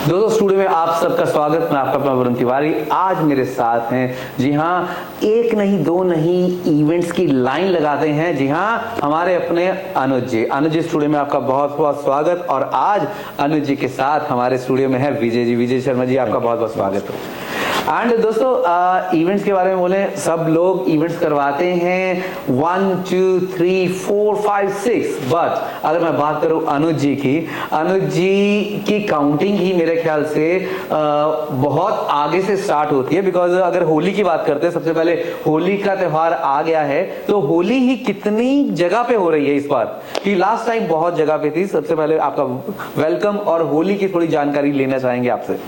दोस्तों स्टूडियो में आप सबका स्वागत। मैं आपका अपना वरुण तिवारी। आज मेरे साथ हैं, जी हाँ, एक नहीं दो नहीं इवेंट्स की लाइन लगाते हैं, जी हाँ, हमारे अपने अनुज जी स्टूडियो में आपका बहुत बहुत स्वागत। और आज अनुज जी के साथ हमारे स्टूडियो में है विजय शर्मा जी, आपका बहुत बहुत स्वागत हो। एंड दोस्तों इवेंट्स के बारे में बोले, सब लोग इवेंट्स करवाते हैं 1 2 3 4 5 6, बट अगर मैं बात करूं अनुज जी की काउंटिंग ही मेरे ख्याल से बहुत आगे से स्टार्ट होती है। बिकॉज अगर होली की बात करते हैं, सबसे पहले होली का त्योहार आ गया है, तो होली ही कितनी जगह पे हो रही है इस बार, कि लास्ट टाइम बहुत जगह पे थी। सबसे पहले आपका वेलकम और होली की थोड़ी जानकारी लेना चाहेंगे आपसे।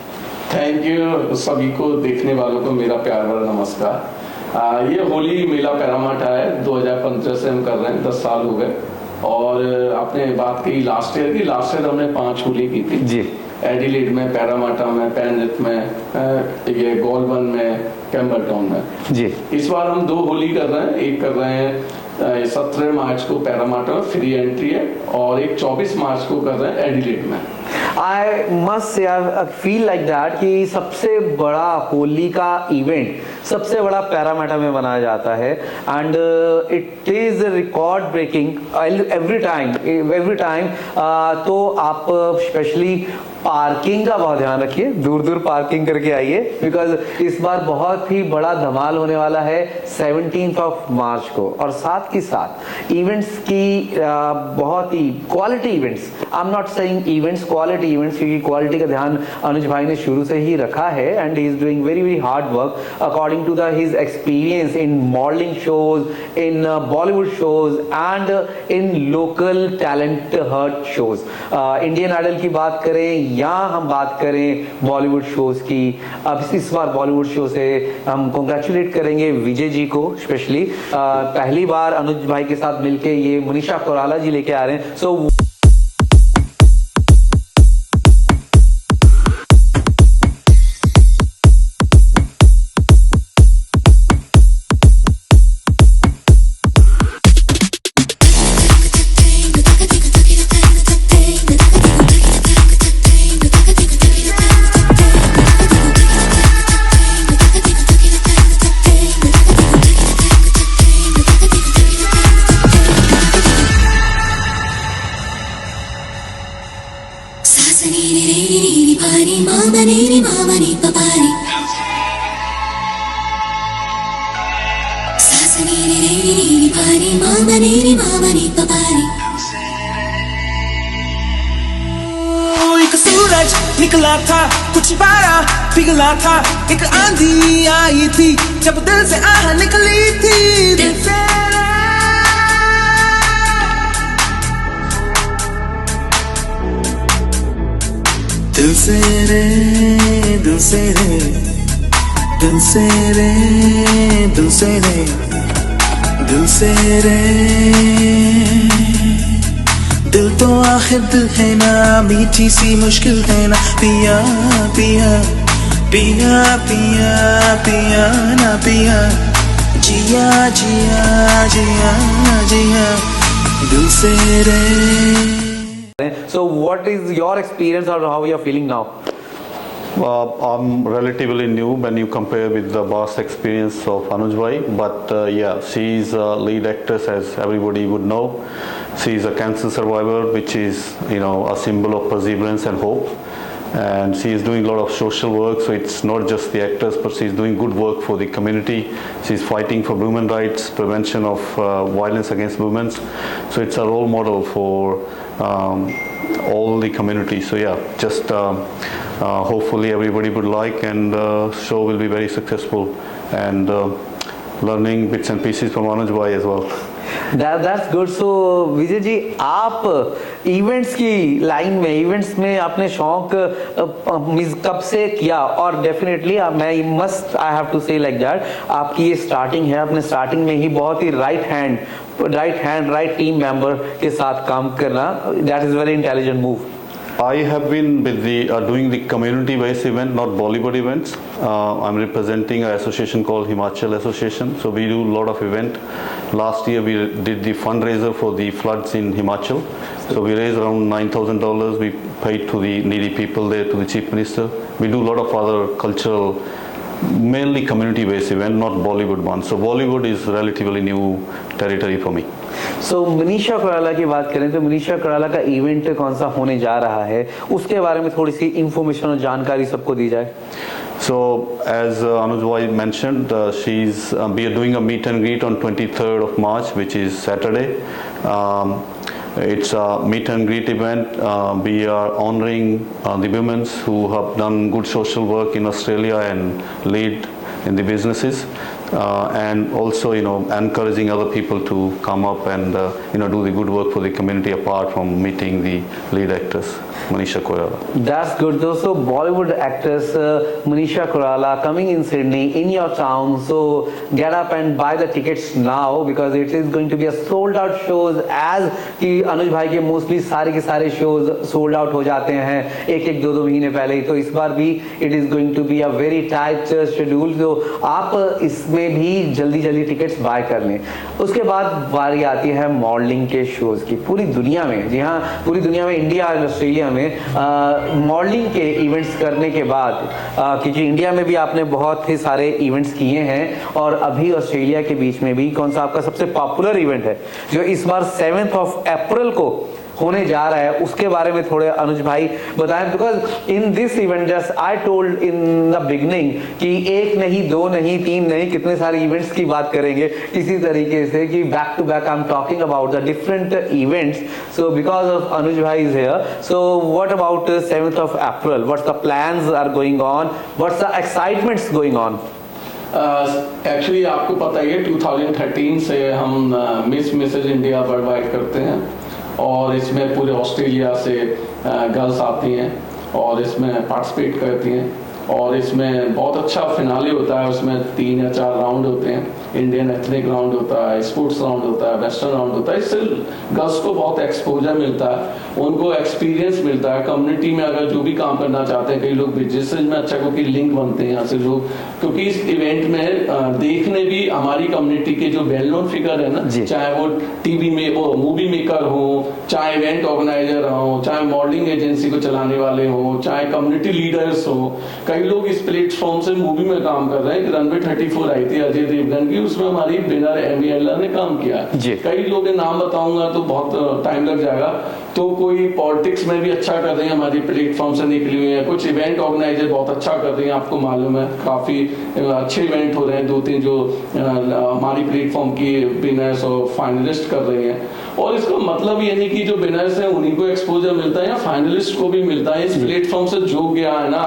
थैंक यू सभी को, देखने वालों को मेरा प्यार भरा नमस्कार। ये होली मेला पैरामाटा है, 2015 से हम कर रहे हैं, 10 साल हो गए। और आपने बात की लास्ट ईयर हमने 5 होली की थी जी, एडिलेड में, पैरामाटा में, पेनरिथ में, ये गोलबर्न में, कैम्बरटाउन में जी। इस बार हम 2 होली कर रहे हैं। एक कर रहे हैं 17 मार्च को पैरामाटा में, फ्री एंट्री है, और एक 24 मार्च को कर रहे हैं एडिलेड में। I must say, I feel like that कि सबसे बड़ा होली का इवेंट सबसे बड़ा पैरामाटा में मनाया जाता है। And it is record breaking every time. तो आप स्पेशली पार्किंग का बहुत ध्यान रखिए, दूर दूर पार्किंग करके आइए, बिकॉज इस बार बहुत ही बड़ा धमाल होने वाला है 17 मार्च को। और साथ ही साथ इवेंट्स की बहुत ही quality events, I am not saying events, quality events, क्योंकि क्वालिटी का ध्यान अनुज भाई ने शुरू से ही रखा है। And he is doing very very hard work according to his experience in modelling shows, in Bollywood shows and in local talent hunt shows. Indian Idol की बात करें या हम बात करें बॉलीवुड शोज की, अब इस बार बॉलीवुड शो से हम कांग्रेचुलेट करेंगे विजय जी को स्पेशली। पहली बार अनुज भाई के साथ मिलके ये मनीषा कोराला जी लेके आ रहे हैं। सो एक सूरज निकला था, कुछ बारा पिघला था, एक आंधी आई थी जब दिल से आह निकली थी। दिल से रे, दिल से रे, दिल से रे, दिल से रे, दिल से रे, दिल तो आखिर दिल है ना, मीठी सी मुश्किल है ना, पिया पिया पिया पिया पिया ना पिया, जिया जिया जिया जिया, दिल से रे। So what is your experience or how you are feeling now? I'm relatively new when you compare with the vast experience of Anuj Bhai, but yeah, she's a lead actress, as everybody would know. She's a cancer survivor, which is, you know, a symbol of perseverance and hope. And she is doing a lot of social work, so it's not just the actors, but she's doing good work for the community. She's fighting for women's rights, prevention of violence against women. So it's a role model for all the community. So yeah, just hopefully everybody would like, and show will be very successful, and learning bits and pieces from Anuj Bhai as well. That's good. So Vijay ji, आप events की line में, events में आपने शौक कब से किया? और डेफिनेटली आई हैव टू से लाइक दैट, आपकी ये स्टार्टिंग है, आपने स्टार्टिंग में ही बहुत ही राइट टीम मेंबर के साथ काम करना, that is very intelligent move. I have been with doing the community-based event, not Bollywood events. I'm representing an association called Himachal Association. So we do a lot of event. Last year we did the fundraiser for the floods in Himachal. So we raised around $9,000. We paid to the needy people there, to the Chief Minister. We do a lot of other cultural, mainly community-based event, not Bollywood ones. So Bollywood is relatively new territory for me. सो मनीषा कोइराला की बात करें तो मनीषा कोइराला का event कौन सा होने जा रहा है, उसके बारे में थोड़ी सी इंफॉर्मेशन और जानकारी सबको दी जाए. So as Anuj Bhai mentioned, we are doing a meet and greet on 23rd of March, which is Saturday. It's a meet and greet event. We are honoring the women who have done good social work in Australia and lead in the businesses. And also, encouraging other people to come up and, do the good work for the community apart from meeting the lead actress, Manisha Koirala. That's good. So Bollywood actress Manisha Koirala coming in Sydney, in your town. So get up and buy the tickets now because it is going to be a sold out shows. As कि अनुज भाई के mostly सारे के सारे shows sold out हो जाते हैं एक दो महीने पहले ही. तो इस बार भी it is going to be a very tight schedule. तो आप इसमें भी जल्दी टिकट्स बाय कर लें. उसके बाद बारी आती है मॉडलिंग के शोज की. पूरी दुनिया में, जी हाँ, पूरी दुनिया में, इंडिया और ऑस्ट्रेलिया में मॉडलिंग के इवेंट्स करने के बाद, क्योंकि इंडिया में भी आपने बहुत ही सारे इवेंट्स किए हैं और अभी ऑस्ट्रेलिया के बीच में भी कौन सा आपका सबसे पॉपुलर इवेंट है जो इस बार 7 अप्रैल को होने जा रहा है, उसके बारे में थोड़े अनुज भाई बताएं. Because in this event just I told in the beginning कि एक नहीं, दो नहीं, तीन नहीं, कितने सारे इवेंट्स की बात करेंगे इसी तरीके से कि back to back I am talking about the different events. So because of Anuj भाई is here, so what about 7 April, what's the plans are going on, what's the excitements going on? Actually आपको पता ही है 2013 से हम Miss Mrs India world wide करते हैं और इसमें पूरे ऑस्ट्रेलिया से गर्ल्स आती हैं और इसमें पार्टिसिपेट करती हैं और इसमें बहुत अच्छा फिनाले होता है. उसमें 3 या 4 राउंड होते हैं. इंडियन एथनिक राउंड होता है, स्पोर्ट्स राउंड होता है, वेस्टर्न राउंड होता है. इससे गर्ल्स को बहुत एक्सपोजर मिलता है, उनको एक्सपीरियंस मिलता है. कम्युनिटी में अगर जो भी काम करना चाहते हैं, कई लोग बिजनेस में अच्छा क्योंकि लिंक बनते हैं यहाँ से लोग, क्योंकि इस इवेंट में देखने भी हमारी कम्युनिटी के जो वेल नोन फिगर है ना, चाहे वो टीवी में वो मूवी मेकर हो, चाहे इवेंट ऑर्गेनाइजर हो, चाहे मॉडलिंग एजेंसी को चलाने वाले हो, चाहे कम्युनिटी लीडर्स हो. कई लोग इस प्लेटफॉर्म से मूवी में काम कर रहे हैं. रनवे 34 आई थी अजय देवगन की, उसमें हमारी विनर एमी अल्ला ने काम किया. कई लोग के नाम बताऊंगा तो बहुत टाइम लग जाएगा. तो कोई पॉलिटिक्स में भी अच्छा कर रहे हैं, हमारी प्लेटफॉर्म से निकली हुई है. कुछ इवेंट ऑर्गेनाइजर बहुत अच्छा कर रहे हैं, आपको मालूम है काफी अच्छे इवेंट हो रहे हैं. 2-3 जो हमारी प्लेटफॉर्म की विनर्स और फाइनलिस्ट कर रहे हैं. और इसका मतलब ये नहीं कि जो विनर्स हैं उन्हीं को एक्सपोजर मिलता है या फाइनलिस्ट को भी मिलता है. इस प्लेटफॉर्म से जो गया है ना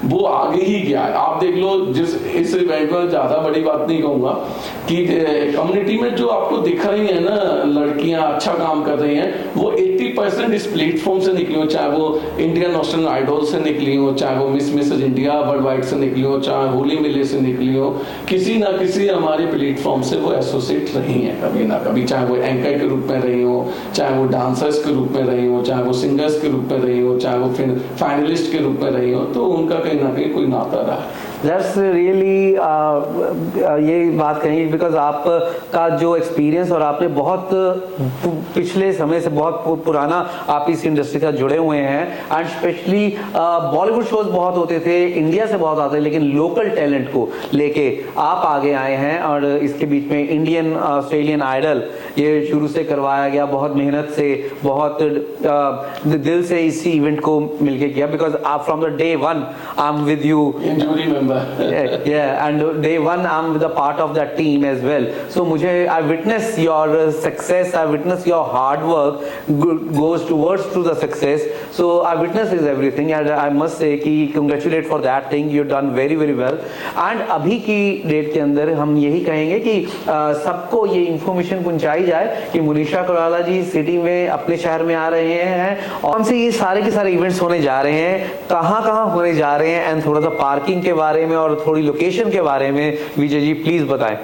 वो आगे ही गया है. आप देख लो जिस इस इवेंट में, ज्यादा बड़ी बात नहीं कहूंगा, कि कम्युनिटी में जो आपको दिख रही है ना लड़कियां अच्छा काम कर रही हैं, वो 80% इस प्लेटफॉर्म से निकली हो. चाहे वो इंडियन ऑस्ट्रेलियन आइडल से निकली हो, चाहे वो miss Mrs India world wide से निकली हो, चाहे होली मिले से निकली हो, किसी ना किसी हमारे प्लेटफॉर्म से वो एसोसिएट रही हैं कभी ना कभी. चाहे वो एंकर के रूप में रही हो, चाहे वो डांसर्स के रूप में रही हो, चाहे वो सिंगर्स के रूप में रही हो, चाहे वो फिर फाइनलिस्ट के रूप में रही हो, तो उनका कहीं ना कहीं कोई नाता रहा. दैट्स रियली ये बात कहेंगे बिकॉज आपका जो एक्सपीरियंस और आपने बहुत पिछले समय से बहुत पुराना आप इस इंडस्ट्री से जुड़े हुए हैं. एंड स्पेशली बॉलीवुड शोज बहुत होते थे, इंडिया से बहुत आते हैं, लेकिन लोकल टैलेंट को लेके आप आगे आए हैं. और इसके बीच में इंडियन ऑस्ट्रेलियन आइडल ये शुरू से करवाया गया, बहुत मेहनत से, बहुत दिल से इसी इवेंट को मिलके किया. बिकॉज आप from the day 1 I am with you, and day 1 I'm the part of that team as well. So I witness your success, I witness your hard work goes towards to the success. So I witness is everything and I must say कि congratulate for that thing, you done very very well. And अभी की date के अंदर हम यही कहेंगे कि सबको ये इंफॉर्मेशन पहुंचाई जाए कि मनीषा कोइराला जी सिटी में अपने शहर में आ रहे हैं और हमसे ये सारे के सारे इवेंट्स होने जा रहे हैं, कहाँ होने जा रहे हैं, एंड थोड़ा सा पार्किंग के बारे में और थोड़ी लोकेशन के बारे में विजय जी प्लीज बताएं.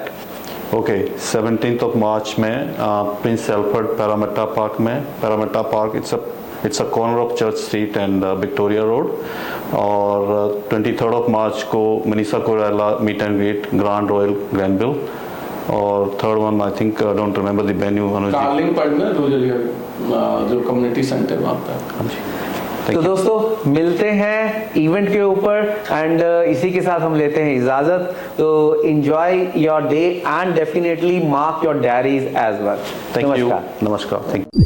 ओके 17th of March में प्रिंस एल्फर्ड पैरामेटा पार्क में. Parramatta park it's a It's a corner of Church Street and Victoria Road. और 23rd of March को Manisha Koirala meet and greet Grand Royal Grandville, और third one I think don't remember the venue Anuj ji. Carlingford में Rosalia जो community centre वहाँ पे। हाँ जी। तो दोस्तों मिलते हैं इवेंट के ऊपर एंड इसी के साथ हम लेते हैं इजाजत। तो enjoy your day and definitely mark your diaries as well. Thank you. नमस्कार। नमस्कार। Thank you.